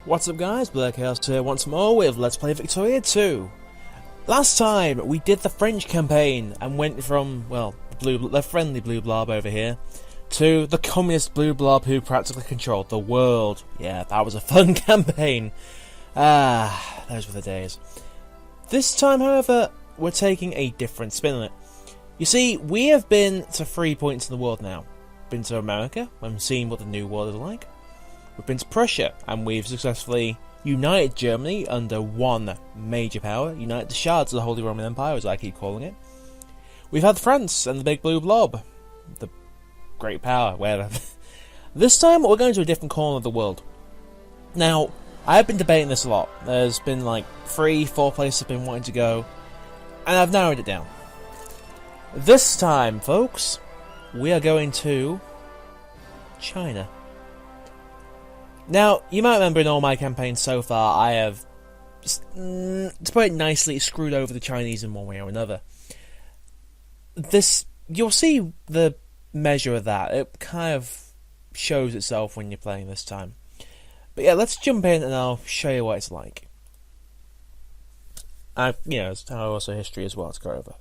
What's up guys, Black Chaos here once more with Let's Play Victoria 2. Last time we did the French campaign and went from, well, the friendly blue blob over here to the communist blue blob who practically controlled the world. Yeah, that was a fun campaign. Those were the days. This time, however, we're taking a different spin on it. You see, we have been to 3 points in the world now. Been to America and seen what the new world is like. We've been to Prussia, and we've successfully united Germany under one major power, united the shards of the Holy Roman Empire, as I keep calling it. We've had France and the Big Blue Blob, the Great Power, whatever. This time, we're going to a different corner of the world. Now, I've been debating this a lot. There's been like 3-4 places I've been wanting to go, and I've narrowed it down. This time, folks, we are going to China. Now, you might remember in all my campaigns so far, I have, to put it nicely, screwed over the Chinese in one way or another. You'll see the measure of that. It kind of shows itself when you're playing this time. But yeah, let's jump in and I'll show you what it's like. It's also history as well to go over.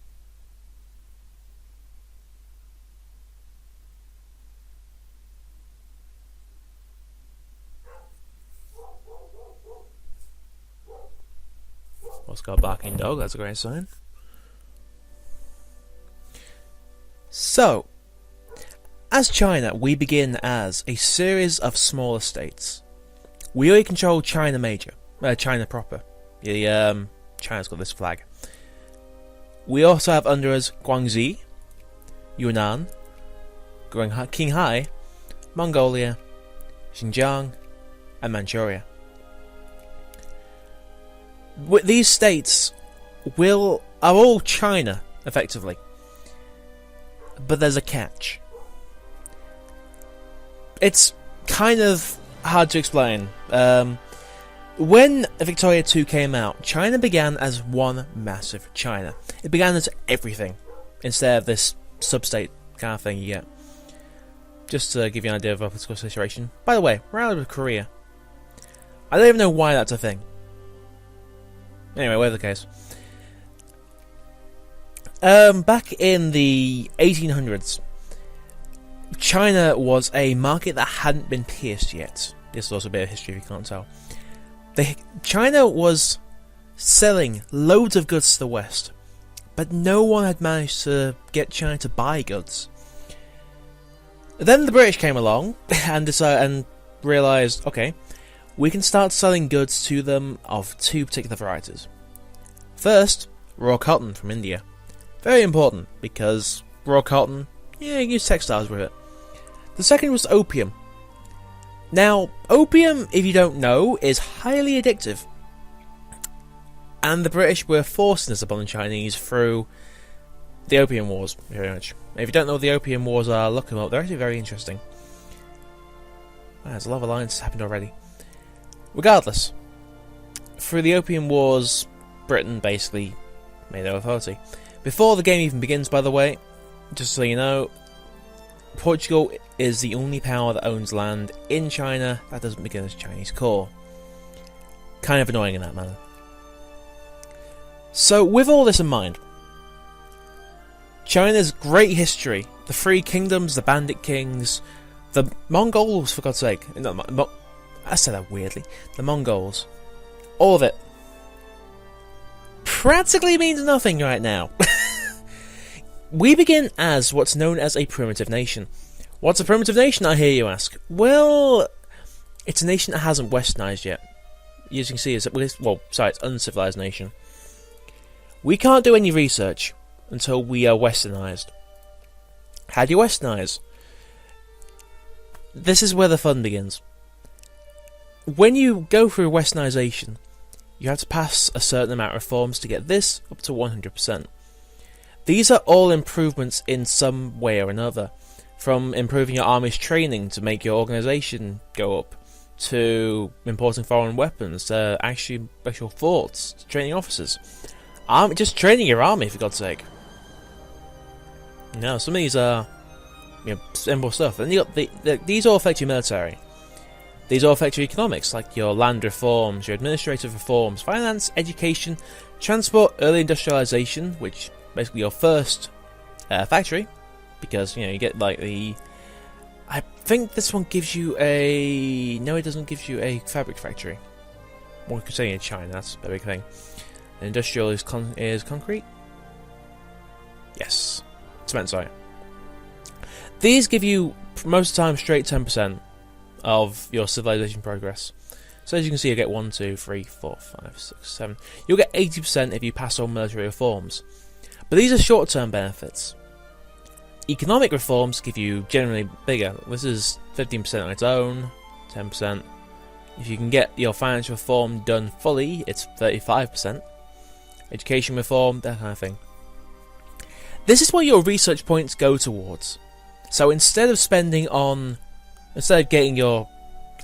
What's got a barking dog? That's a great sign. So, as China, we begin as a series of smaller states. We already control China Major, China proper. China's got this flag. We also have under us Guangxi, Yunnan, Qinghai, Mongolia, Xinjiang, and Manchuria. These states are all China, effectively. But there's a catch. It's kind of hard to explain. When Victoria 2 came out, China began as one massive China. It began as everything, instead of this sub-state kind of thing you get. Just to give you an idea of our political situation. By the way, we're out of Korea. I don't even know why that's a thing. Anyway, whatever the case. Back in the 1800s, China was a market that hadn't been pierced yet. This is also a bit of history if you can't tell. China was selling loads of goods to the West, but no one had managed to get China to buy goods. Then the British came along and realised, okay, we can start selling goods to them of two particular varieties. First, raw cotton from India. Very important, because raw cotton, you can use textiles with it. The second was opium. Now, opium, if you don't know, is highly addictive. And the British were forcing this upon the Chinese through the Opium Wars, very much. If you don't know what the Opium Wars are, look them up. They're actually very interesting. There's a lot of alliances happened already. Regardless, through the Opium Wars, Britain basically made their authority. Before the game even begins, by the way, just so you know, Portugal is the only power that owns land in China that doesn't begin as Chinese core. Kind of annoying in that manner. So, with all this in mind, China's great history, the Three Kingdoms, the Bandit Kings, the Mongols, for God's sake, I said that weirdly. The Mongols. All of it. Practically means nothing right now. We begin as what's known as a primitive nation. What's a primitive nation, I hear you ask? Well, it's a nation that hasn't Westernized yet. As you can see, it's uncivilised nation. We can't do any research until we are Westernized. How do you Westernize? This is where the fun begins. When you go through Westernization, you have to pass a certain amount of reforms to get this up to 100%. These are all improvements in some way or another, from improving your army's training to make your organisation go up, to importing foreign weapons, to actual forts, to training officers. Just training your army, for God's sake. No, some of these are simple stuff. Then you got these all affect your military. These all affect your economics, like your land reforms, your administrative reforms, finance, education, transport, early industrialization, which basically your first factory, because you get like the. I think this one gives you a. No, it doesn't give you a fabric factory. What could say in China? That's a big thing. Industrial is concrete. Yes, cement. Sorry. These give you most of the time straight 10% of your civilization progress. So as you can see, you get 1, 2, 3, 4, 5, 6, 7. You'll get 80% if you pass on military reforms. But these are short-term benefits. Economic reforms give you generally bigger. This is 15% on its own, 10%. If you can get your financial reform done fully, it's 35%. Education reform, that kind of thing. This is what your research points go towards. So instead of getting your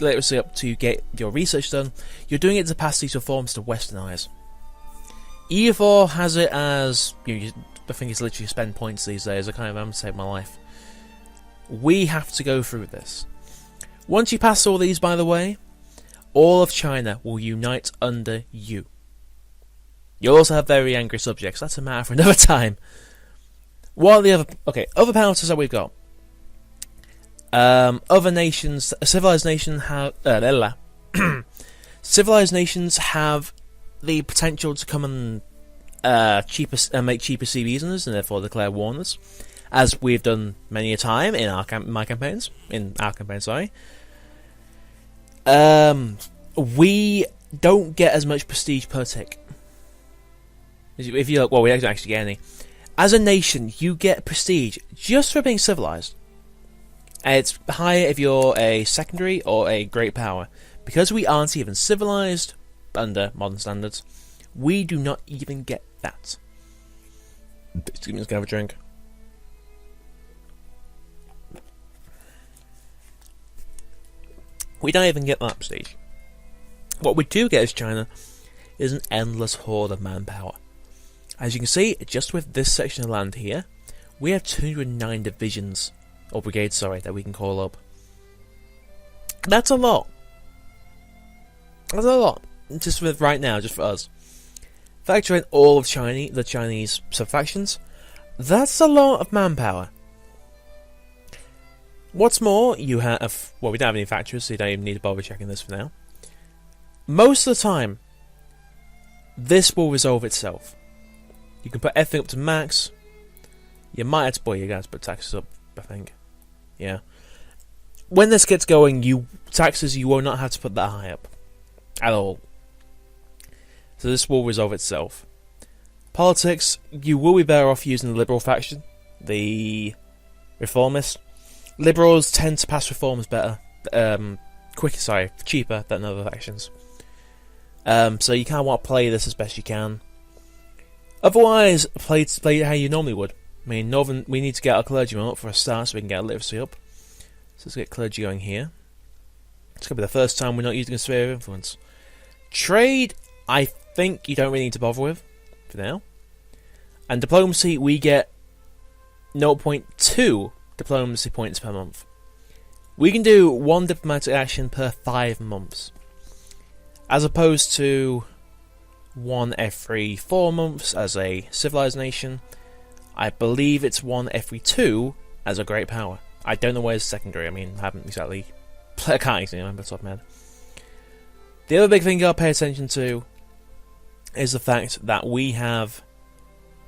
literacy up to get your research done, you're doing it to pass these reforms to Westernise. EU4 has it as, I think it's literally spend points these days. I kind of am to save my life. We have to go through this. Once you pass all these, by the way, all of China will unite under you. You'll also have very angry subjects. That's a matter for another time. What are the other penalties that we've got? Other nations, civilized nations have civilized nations have the potential to come and make cheaper CVs on us, and therefore declare war on us, as we've done many a time in our campaigns. We don't get as much prestige per tick. If you look, well, we don't actually get any. As a nation, you get prestige just for being civilized. And it's higher if you're a secondary or a great power. Because we aren't even civilized under modern standards, we do not even get that. Excuse me, let's go have a drink. We don't even get that prestige. What we do get as China is an endless horde of manpower. As you can see, just with this section of land here, we have 209 divisions. Or brigades, sorry, that we can call up. That's a lot. That's a lot. Just for right now, just for us. Factor in all of the Chinese sub-factions. That's a lot of manpower. What's more, you have... Well, we don't have any factories, so you don't even need to bother checking this for now. Most of the time, this will resolve itself. You can put everything up to max. You might have to... Boy, you guys put taxes up, I think. Yeah. When this gets going, you will not have to put that high up. At all. So this will resolve itself. Politics, you will be better off using the Liberal faction. The Reformists. Liberals tend to pass reforms better. Cheaper than other factions. So you kind of want to play this as best you can. Otherwise, play it how you normally would. I mean, we need to get our clergyman up for a start so we can get our literacy up. So let's get clergy going here. It's going to be the first time we're not using a sphere of influence. Trade, I think you don't really need to bother with for now. And diplomacy, we get 0.2 diplomacy points per month. We can do 1 diplomatic action per 5 months. As opposed to 1 every 4 months as a civilized nation. I believe it's 1 every 2 as a great power. I don't know where it's secondary. I mean, I haven't exactly... I can't exactly remember off the top of my head. The other big thing you gotta pay attention to is the fact that we have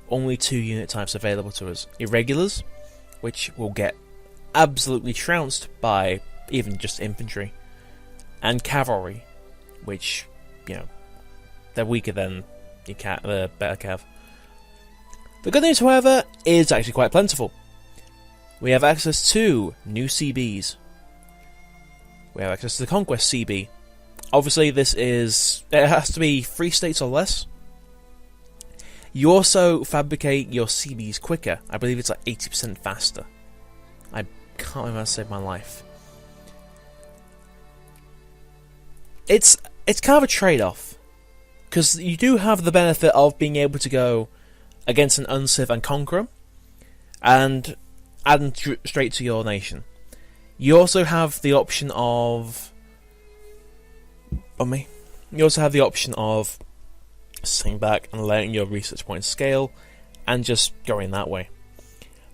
only 2 unit types available to us. Irregulars, which will get absolutely trounced by even just infantry. And cavalry, which, they're weaker than the better cav. The good news, however, is actually quite plentiful. We have access to new CBs. We have access to the Conquest CB. Obviously, it has to be 3 states or less. You also fabricate your CBs quicker. I believe it's like 80% faster. I can't remember how to save my life. It's kind of a trade-off. Because you do have the benefit of being able to go against an unciv and conquer them, and add them straight to your nation. You also have the option of on me. You also have the option of sitting back and letting your research points scale and just going that way.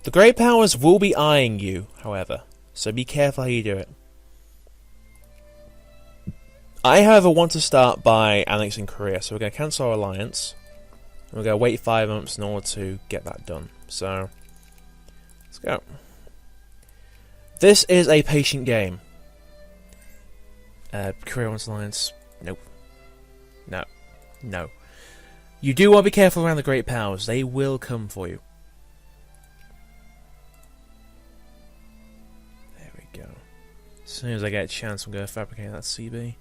The great powers will be eyeing you, however, so be careful how you do it. I, however, want to start by annexing Korea, so we're going to cancel our alliance. And we're going to wait 5 months in order to get that done. So, let's go. This is a patient game. Korea wants alliance. Nope. No. No. You do want to be careful around the great powers. They will come for you. There we go. As soon as I get a chance, I'm going to fabricate that CB.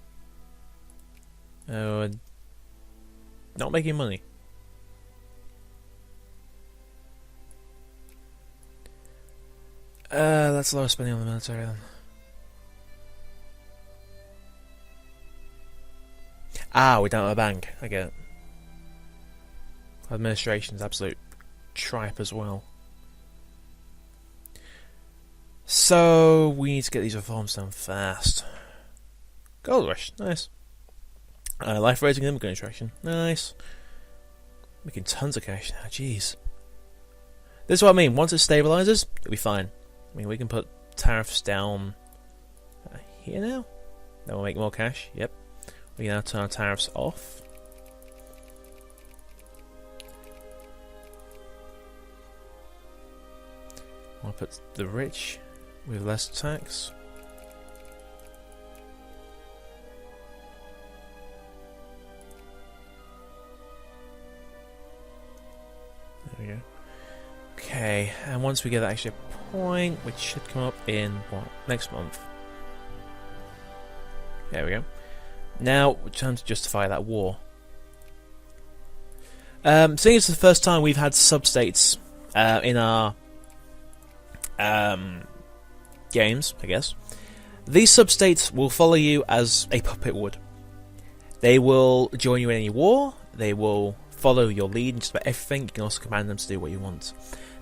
Oh, not making money. Let's lower spending on the military then. Ah, we don't have a bank. I get it. Administration's absolute tripe as well. So we need to get these reforms done fast. Gold rush, nice. Life raising and immigrant attraction, nice. Making tons of cash now, jeez. This is what I mean. Once it stabilizes, it'll be fine. I mean, we can put tariffs down here now. Then we'll make more cash. Yep. We can now turn our tariffs off. I'll put the rich with less tax. There we go. Okay, and once we get actually a point, which should come up in what, next month. There we go. Now, time to justify that war. Seeing it's the first time we've had sub-states in our games, I guess. These sub-states will follow you as a puppet would. They will join you in any war, they will follow your lead in just about everything. You can also command them to do what you want.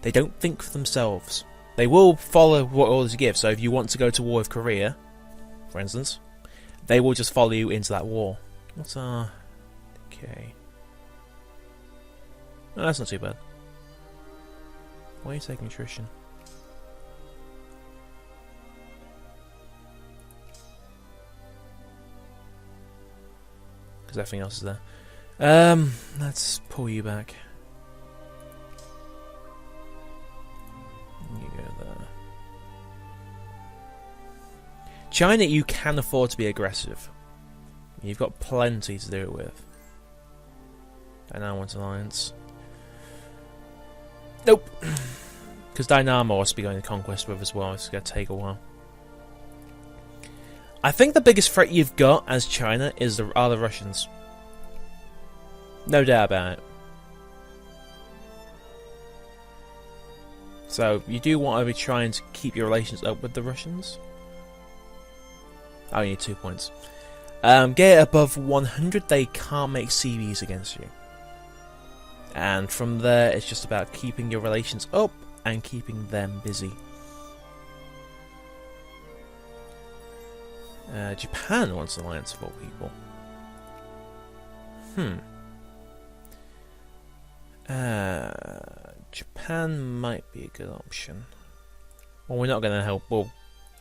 They don't think for themselves. They will follow what orders you give, so if you want to go to war with Korea, for instance, they will just follow you into that war. What's our... okay. No, that's not too bad. Why are you taking attrition? Because everything else is there. Let's pull you back. You go there. China, you can afford to be aggressive. You've got plenty to do it with. I now want alliance. Nope. Because Dynamo wants to be going to conquest with as well. It's going to take a while. I think the biggest threat you've got as China are the Russians. No doubt about it. So, you do want to be trying to keep your relations up with the Russians. Oh, you need 2 points. Get it above 100, they can't make CVs against you. And from there, it's just about keeping your relations up and keeping them busy. Japan wants an alliance of all people. Japan might be a good option. Well, we're not going to help. Well,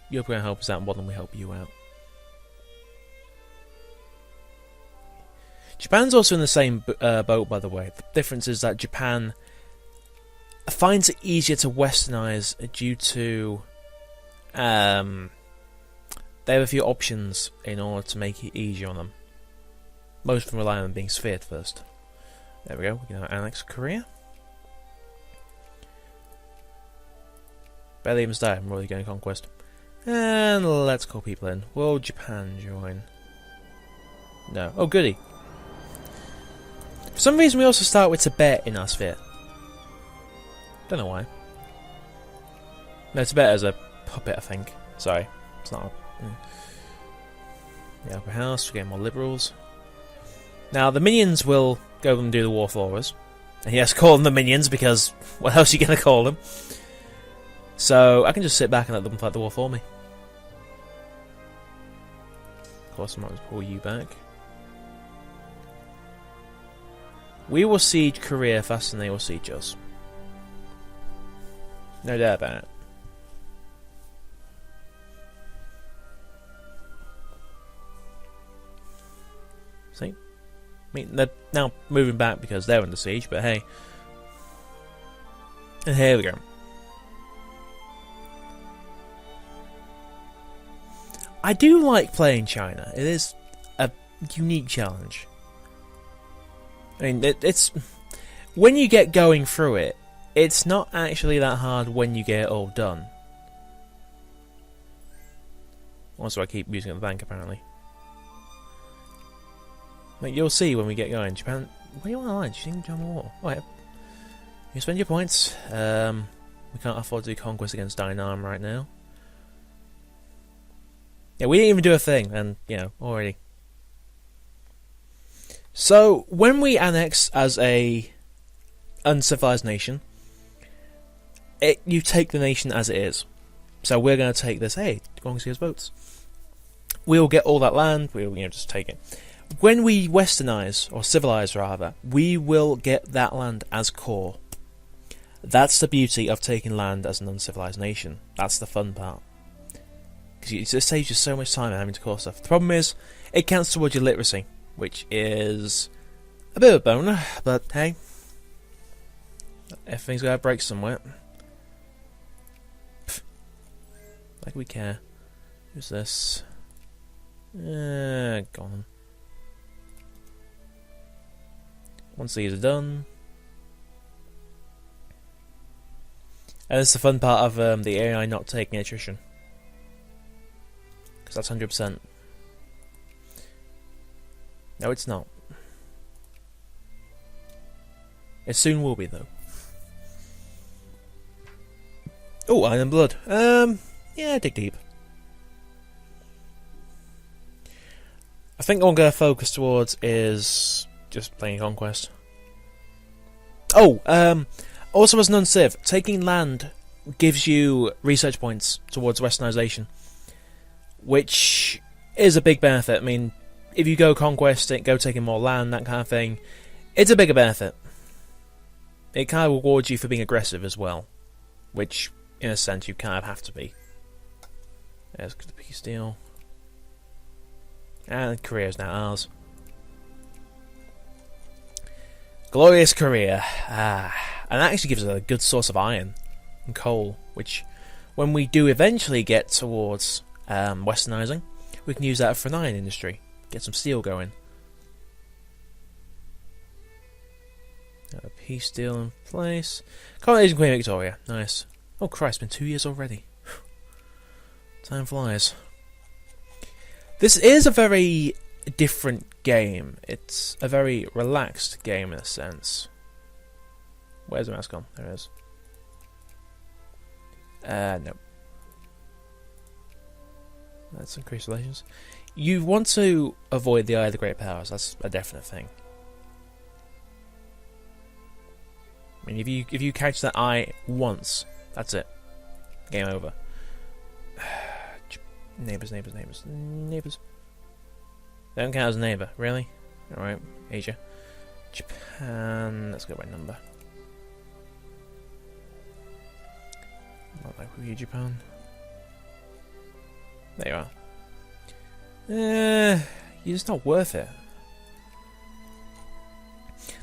you're going to help us out more than we help you out. Japan's also in the same boat, by the way. The difference is that Japan finds it easier to Westernize due to they have a few options in order to make it easier on them. Most of them rely on being sphered first. There we go. We can now annex Korea. Barely even started. I'm already going to conquest. And let's call people in. Will Japan join? No. Oh, goody. For some reason, we also start with Tibet in our sphere. Don't know why. No, Tibet as a puppet, I think. Sorry, it's not. The upper house, we're getting more liberals. Now, the minions will go and do the war for us. And yes, call them the minions, because what else are you going to call them? So, I can just sit back and let them fight the war for me. Of course, I might as well pull you back. We will siege Korea faster than they will siege us. No doubt about it. See? I mean, they're now moving back because they're under siege, but hey. And here we go. I do like playing China. It is a unique challenge. I mean, it's when you get going through it, it's not actually that hard when you get it all done. Also, I keep using the bank apparently. Like, you'll see when we get going. Japan, what do you want to line? Do you think John War? Oh, yeah. You spend your points. We can't afford to do conquest against Dynam right now. Yeah, we didn't even do a thing, and, you know, already. So, when we annex as a uncivilised nation, you take the nation as it is. So we're going to take this, hey, Guangxi's votes. We'll get all that land, we'll just take it. When we westernise, or civilise rather, we will get that land as core. That's the beauty of taking land as an uncivilised nation. That's the fun part. Because it saves you so much time having to core stuff. The problem is, it counts towards your literacy, which is a bit of a boner, but hey, everything's got to break somewhere. Pfft. Like we care. Who's this? Gone. Once these are done. And it's the fun part of the AI not taking attrition. Because that's 100%. No, it's not. It soon will be, though. Oh, Iron and Blood. Yeah, dig deep. I think what I'm going to focus towards is just playing Conquest. Oh, also as an unciv, taking land gives you research points towards Westernisation, which is a big benefit. I mean, if you go Conquest, go taking more land, that kind of thing, it's a bigger benefit. It kind of rewards you for being aggressive as well, which, in a sense, you kind of have to be. There's the peace deal. And Korea's now ours. Glorious Korea. And that actually gives us a good source of iron and coal, which, when we do eventually get towards Westernising, we can use that for an iron industry. Get some steel going. Got a peace deal in place. Coronation Queen Victoria. Nice. Oh Christ, it's been 2 years already. Time flies. This is a very different game. It's a very relaxed game in a sense. Where's the mouse gone? There it is. No. Let's increase relations. You want to avoid the Eye of the Great Powers. That's a definite thing. I mean, if you catch that eye once, that's it. Game over. Neighbours. They don't count as a neighbour, really? Alright, Asia. Japan, let's go by number. Not like you, Japan. There you are. You're just not worth it.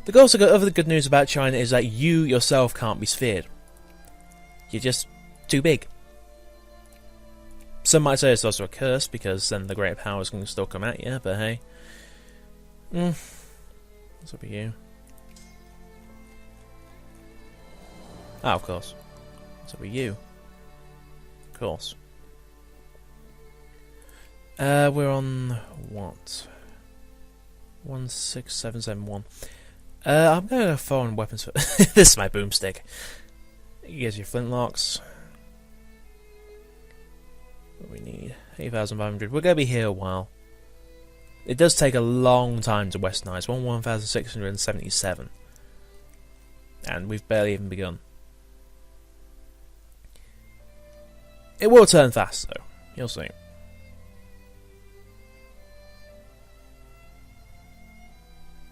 The other good news about China is that you yourself can't be sphered. You're just too big. Some might say it's also a curse, because then the great powers can still come at you, but hey. What's up with you? Ah, of course. What's up with you? Of course. We're on what? 16771. I'm gonna go foreign weapons for this is my boomstick. Here's your flintlocks. What we need? 8,500. We're gonna be here a while. It does take a long time to Westernise. 1,677. And we've barely even begun. It will turn fast though. You'll see.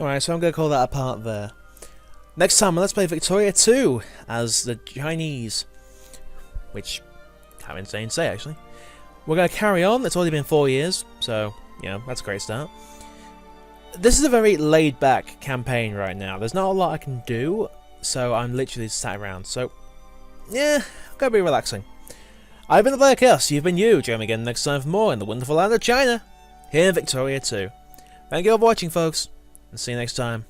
Alright, so I'm going to call that a part there. Next time, let's play Victoria 2 as the Chinese. Which, how insane to say, actually. We're going to carry on. It's already been 4 years, so, that's a great start. This is a very laid-back campaign right now. There's not a lot I can do, so I'm literally sat around. So, yeah, gotta be relaxing. I've been the Player Chaos, you've been you. Join me again next time for more in the wonderful land of China, here in Victoria 2. Thank you all for watching, folks, and see you next time.